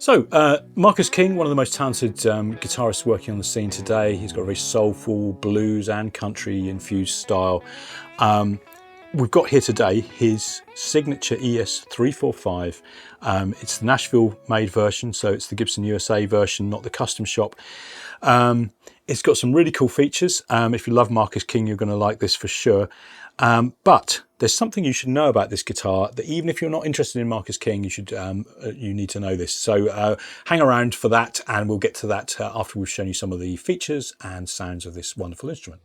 So, Marcus King, one of the most talented guitarists working on the scene today. He's got a very soulful, blues and country infused style. We've got here today his signature ES-345. It's the Nashville made version, so it's the Gibson USA version, not the custom shop. It's got some really cool features. If you love Marcus King, you're going to like this for sure. But there's something you should know about this guitar that even if you're not interested in Marcus King, you need to know this. So hang around for that, and we'll get to that after we've shown you some of the features and sounds of this wonderful instrument.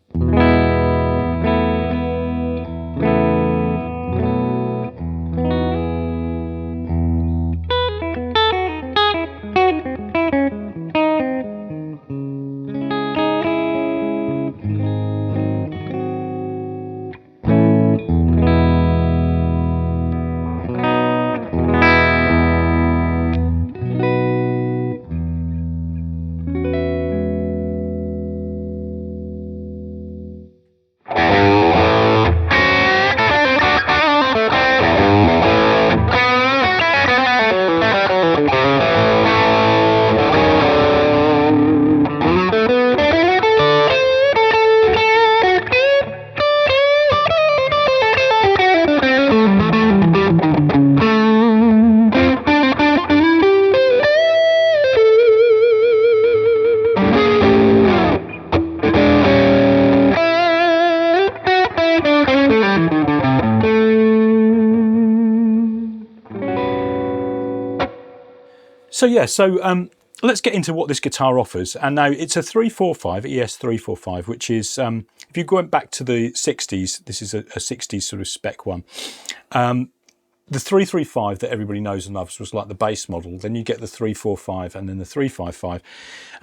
So let's get into what this guitar offers. And now it's a 345, ES-345, which is, if you go back to the 60s, this is a 60s sort of spec one. The 335 that everybody knows and loves was like the base model. Then you get the 345 and then the 355.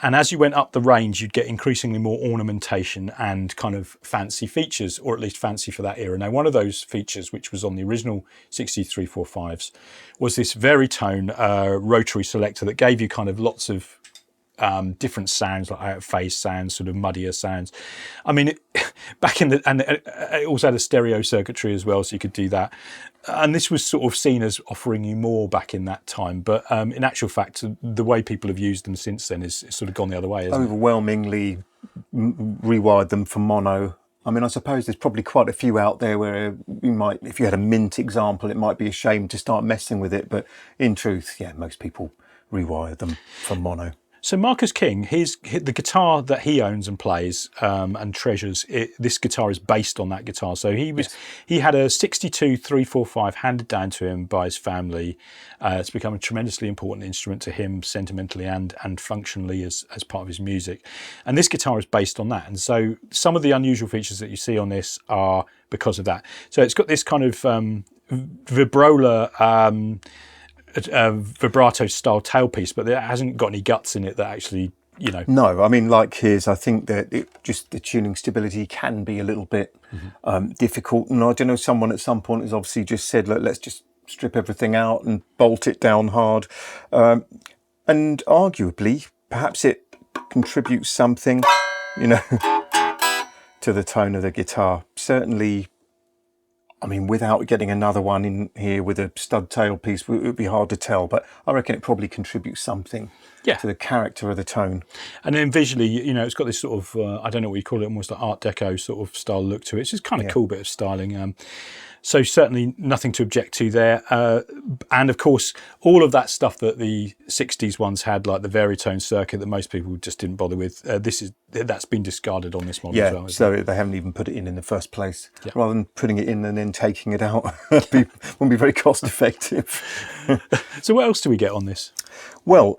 And as you went up the range, you'd get increasingly more ornamentation and kind of fancy features, or at least fancy for that era. Now, one of those features, which was on the original 60 345s, was this Veritone rotary selector that gave you kind of lots of different sounds, like out of phase sounds, sort of muddier sounds. I mean, back in the, and it also had a stereo circuitry as well, so you could do that. And this was sort of seen as offering you more back in that time. But in actual fact, the way people have used them since then is sort of gone the other way, isn't it? Overwhelmingly rewired them for mono. I mean, I suppose there's probably quite a few out there where you might, if you had a mint example, it might be a shame to start messing with it. But in truth, yeah, most people rewire them for mono. So Marcus King, the guitar that he owns and plays and treasures, this guitar is based on that guitar. So he had a 62 345 handed down to him by his family. It's become a tremendously important instrument to him sentimentally and functionally as part of his music. And this guitar is based on that. And so some of the unusual features that you see on this are because of that. So it's got this kind of vibrola vibrato style tailpiece, but it hasn't got any guts in it that actually, you know. No, I mean, like his, I think that just the tuning stability can be a little bit difficult. And I don't know, someone at some point has obviously just said, look, let's just strip everything out and bolt it down hard. And arguably, perhaps it contributes something, you know, to the tone of the guitar. Certainly, I mean, without getting another one in here with a stud tailpiece, it would be hard to tell, but I reckon it probably contributes something to the character of the tone. And then visually, you know, it's got this sort of, I don't know what you call it, almost like Art Deco sort of style look to it. It's just kind of cool bit of styling. So certainly nothing to object to there. And of course, all of that stuff that the 60s ones had, like the Veritone circuit that most people just didn't bother with, that's been discarded on this model as well. So they haven't even put it in the first place. Yeah. Rather than putting it in and then taking it out, wouldn't be very cost effective. So what else do we get on this? Well,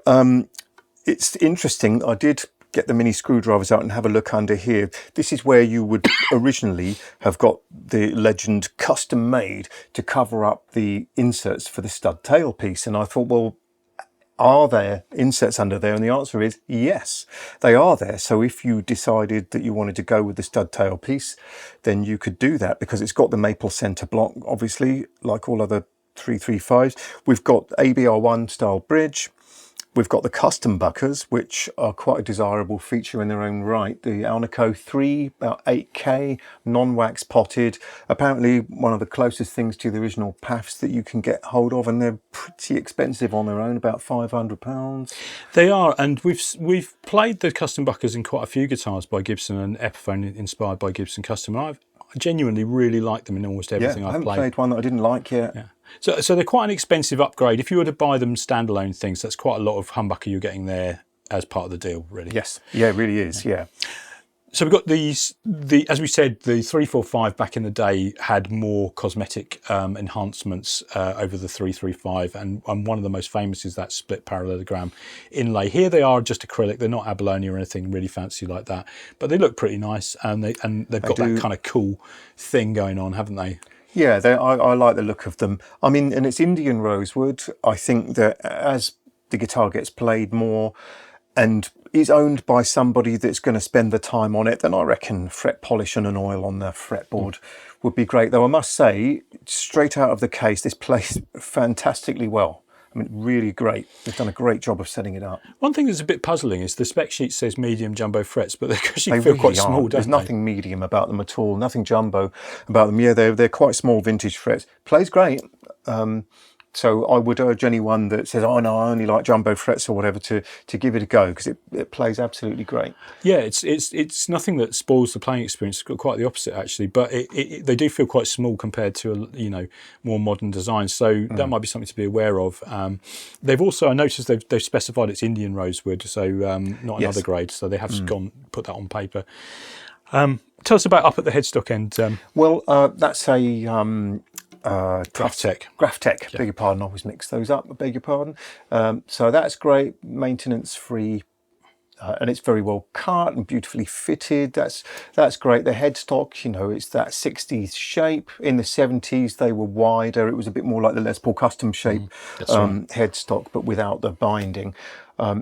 it's interesting. I did get the mini screwdrivers out and have a look under here. This is where you would originally have got the Legend custom made to cover up the inserts for the stud tailpiece. And I thought, well, are there inserts under there? And the answer is yes, they are there. So if you decided that you wanted to go with the stud tailpiece, then you could do that because it's got the maple center block, obviously, like all other 335s. We've got ABR1 style bridge. We've got the custom buckers, which are quite a desirable feature in their own right. The Alnico 3, about 8K, non-wax potted. Apparently one of the closest things to the original PAFs that you can get hold of, and they're pretty expensive on their own, about £500. They are, and we've played the custom buckers in quite a few guitars by Gibson and Epiphone inspired by Gibson Custom. And I genuinely really like them in almost everything I've I haven't played. played one that I didn't like yet. Yeah. So they're quite an expensive upgrade. If you were to buy them standalone things, that's quite a lot of humbucker you're getting there as part of the deal, really. Yes, yeah, it really is, yeah. So we've got these, as we said, the 345 back in the day had more cosmetic enhancements over the 335, and one of the most famous is that split parallelogram inlay. Here they are just acrylic, they're not abalone or anything really fancy like that, but they look pretty nice, and they've got that kind of cool thing going on, haven't they? Yeah, I like the look of them. I mean, and it's Indian rosewood. I think that as the guitar gets played more and is owned by somebody that's going to spend the time on it, then I reckon fret polish and an oil on the fretboard would be great. Though I must say, straight out of the case, this plays fantastically well. I mean, really great. They've done a great job of setting it up. One thing that's a bit puzzling is the spec sheet says medium jumbo frets, but they actually feel quite small, don't they? There's nothing medium about them at all, nothing jumbo about them. Yeah, they're quite small vintage frets. Plays great. So I would urge anyone that says, oh no, I only like jumbo frets or whatever, to give it a go, because it plays absolutely great. Yeah, it's nothing that spoils the playing experience. It's quite the opposite actually, but they do feel quite small compared to more modern designs. So that might be something to be aware of. They've also, I noticed they've specified it's Indian rosewood, so not another grade. So they have put that on paper. Tell us about up at the headstock end. Well, that's a Graphtec. Graphtec, beg your pardon, I always mix those up, I beg your pardon. So that's great, maintenance free, and it's very well cut and beautifully fitted. That's great. The headstock, it's that 60s shape. In the 70s they were wider. It was a bit more like the Les Paul custom shape headstock, but without the binding.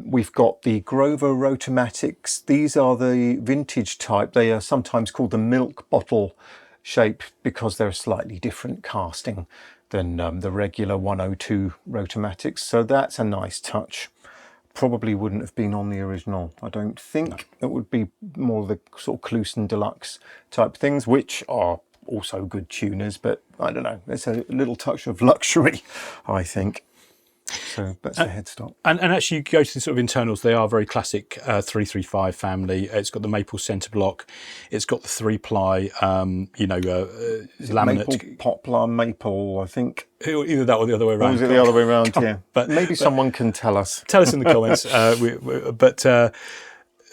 We've got the Grover Rotomatics. These are the vintage type. They are sometimes called the milk bottle shape because they're a slightly different casting than the regular 102 Rotomatics. So that's a nice touch. Probably wouldn't have been on the original, I don't think. No. It would be more the sort of Kluson Deluxe type things, which are also good tuners, but I don't know. There's a little touch of luxury, I think. So that's the headstock. And actually, you go to the sort of internals, they are very classic 335 family. It's got the maple centre block. It's got the 3-ply, laminate. Maple, poplar, maple, I think. Either that or the other way around. Or is it the other way around, yeah. But maybe someone can tell us. Tell us in the comments.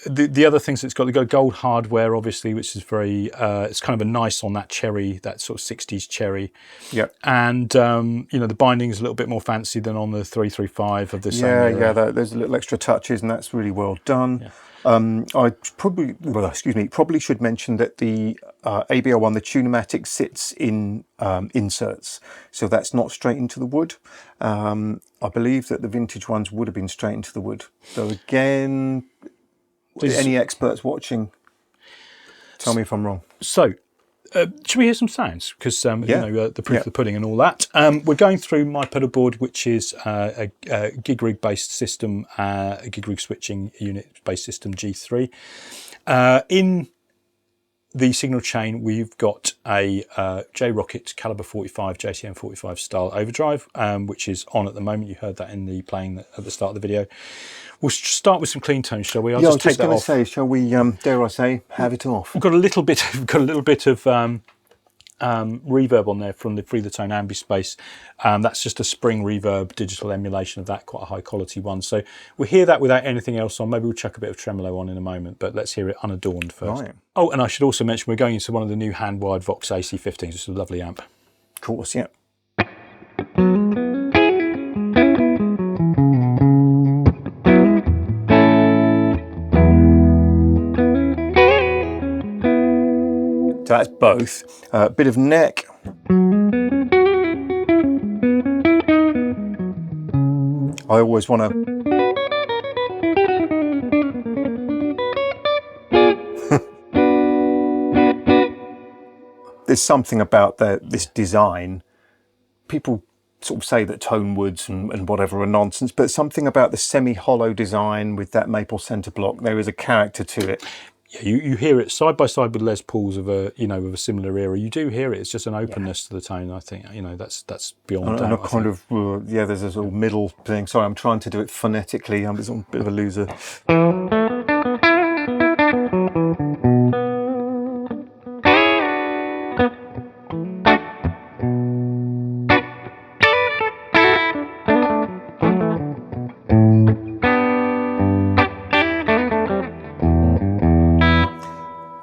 The other things, it's got gold hardware, obviously, which is very, it's kind of a nice on that cherry, that sort of 60s cherry. Yeah. And, the binding is a little bit more fancy than on the 335 of the same era. Yeah, there's little extra touches, and that's really well done. Yeah. I probably should mention that the ABL1, the Tune-o-matic, sits in inserts, so that's not straight into the wood. I believe that the vintage ones would have been straight into the wood. So again, any experts watching, tell me if I'm wrong. So, should we hear some sounds? Because, the proof of the pudding and all that. We're going through my pedal board, which is a gig rig based system, a gig rig switching unit based system G3. In the signal chain, we've got a J-Rocket Caliber 45, JCM 45 style overdrive, which is on at the moment. You heard that in the playing at the start of the video. We'll start with some clean tones, shall we? I was just going to say, shall we, dare I say, have it off? We've got a little bit of reverb on there from the Free the Tone Ambispace. That's just a spring reverb digital emulation of that, quite a high quality one. So we'll hear that without anything else on. Maybe we'll chuck a bit of tremolo on in a moment, but let's hear it unadorned first. Right. Oh, and I should also mention we're going into one of the new hand-wired Vox AC15s. It's a lovely amp. Of course, yeah. So that's both. A bit of neck. I always want to... There's something about this design. People sort of say that tone woods and whatever are nonsense, but something about the semi-hollow design with that maple centre block, there is a character to it. Yeah, you hear it side by side with Les Pauls of a of a similar era. You do hear it. It's just an openness to the tone. I think that's beyond doubt. And a kind of there's a sort of middle thing. Sorry, I'm trying to do it phonetically. I'm a bit of a loser.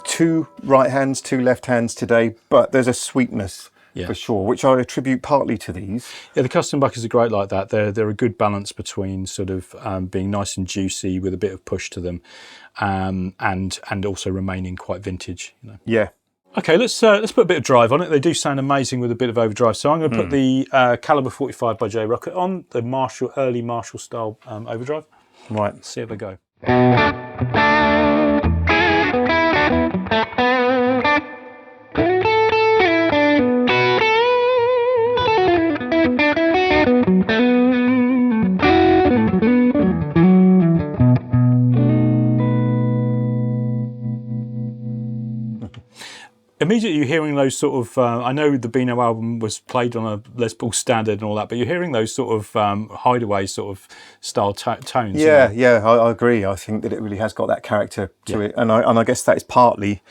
Two right hands, two left hands today, but there's a sweetness for sure, which I attribute partly to these. Yeah, the custom buckers are great like that. They're a good balance between sort of being nice and juicy with a bit of push to them, and also remaining quite vintage. Yeah. Okay, let's put a bit of drive on it. They do sound amazing with a bit of overdrive. So I'm going to put the Caliber 45 by J Rocket on the early Marshall style overdrive. Right. Let's see how they go. Immediately you're hearing those sort of, I know the Beano album was played on a Les Paul standard and all that, but you're hearing those sort of hideaway sort of style tones. Yeah, I agree. I think that it really has got that character to it. And I guess that is partly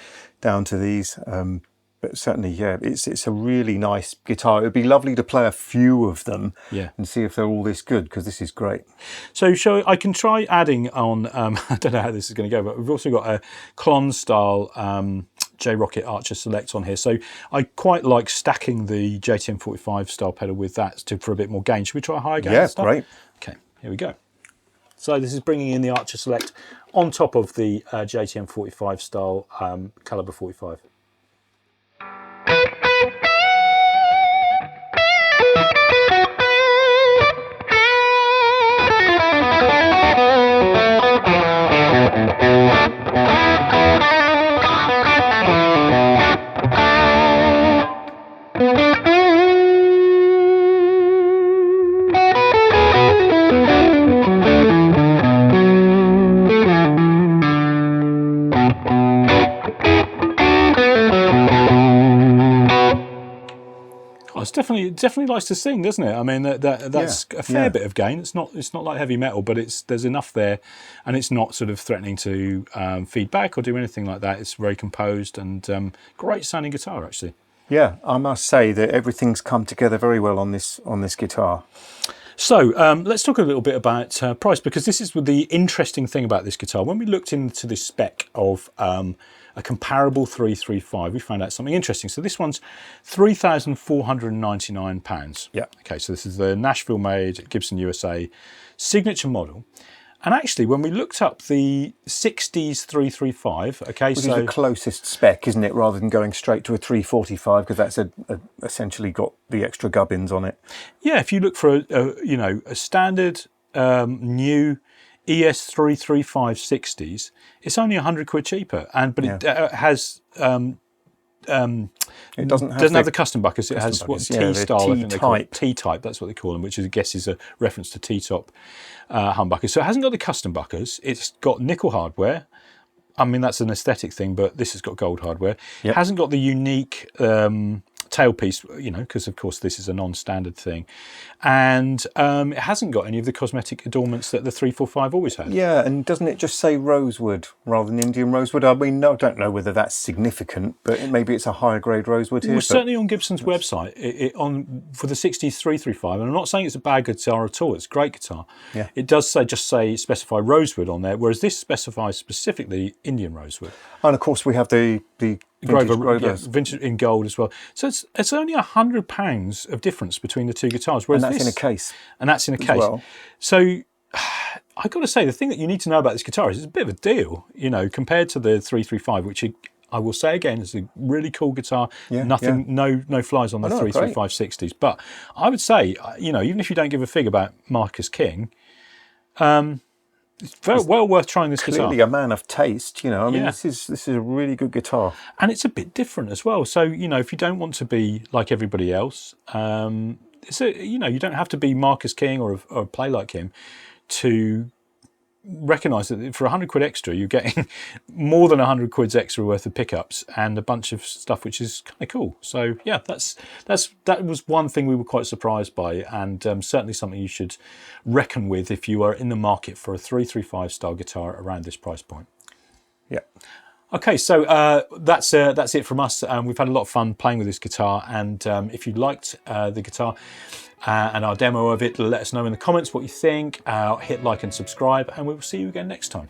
down to these. But certainly, it's a really nice guitar. It would be lovely to play a few of them and see if they're all this good, because this is great. So I can try adding on, I don't know how this is going to go, but we've also got a Klon style J Rocket Archer Select on here. So I quite like stacking the JTM 45 style pedal with that for a bit more gain. Should we try a higher gain? Yeah, great. Okay, here we go. So this is bringing in the Archer Select on top of the JTM 45 style Caliber 45. Definitely likes to sing, doesn't it? I mean, that's a fair bit of gain. It's not like heavy metal, but there's enough there, and it's not sort of threatening to feed back or do anything like that. It's very composed and great sounding guitar, actually. Yeah, I must say that everything's come together very well on this guitar. So let's talk a little bit about price, because this is the interesting thing about this guitar. When we looked into the spec of a comparable 335, we found out something interesting. So this one's £3,499. Yeah. Okay, so this is the Nashville-made Gibson USA signature model. And actually, when we looked up the 60s 335, okay, which is the closest spec, isn't it, rather than going straight to a 345, because that's essentially got the extra gubbins on it. Yeah, if you look for a standard new ES-335 60s, it's only £100 cheaper, but it has it doesn't have the custom buckers. It has what T-style, I think they call it, T-type. That's what they call them, which I guess is a reference to T-top humbuckers. So it hasn't got the custom buckers. It's got nickel hardware. I mean, that's an aesthetic thing, but this has got gold hardware. Yep. It hasn't got the unique tailpiece, because of course this is a non-standard thing, and it hasn't got any of the cosmetic adornments that the 345 always had. Yeah, and doesn't it just say rosewood rather than Indian rosewood? I mean, I don't know whether that's significant, but maybe it's a higher grade rosewood here. Well, certainly on Gibson's website, for the 60s 335, and I'm not saying it's a bad guitar at all. It's a great guitar. Yeah, it does specify rosewood on there, whereas this specifies specifically Indian rosewood. And of course, we have the vintage in gold as well. So it's only £100 of difference between the two guitars. Whereas and that's in a case. And that's in a case. Well. So I've got to say, the thing that you need to know about this guitar is it's a bit of a deal, compared to the 335, which I will say again is a really cool guitar. Yeah, no flies on the 335 60s. But I would say, even if you don't give a fig about Marcus King, it's very well worth trying this guitar. Clearly a man of taste, I mean, this is a really good guitar. And it's a bit different as well. So, if you don't want to be like everybody else, you know, you don't have to be Marcus King or play like him to recognise that for 100 quid extra, you're getting more than 100 quid's extra worth of pickups and a bunch of stuff which is kind of cool. So yeah, that was one thing we were quite surprised by, and certainly something you should reckon with if you are in the market for a 335 style guitar around this price point. Yeah. Okay, so that's it from us. We've had a lot of fun playing with this guitar, and if you liked the guitar and our demo of it, let us know in the comments what you think. Hit like and subscribe, and we will see you again next time.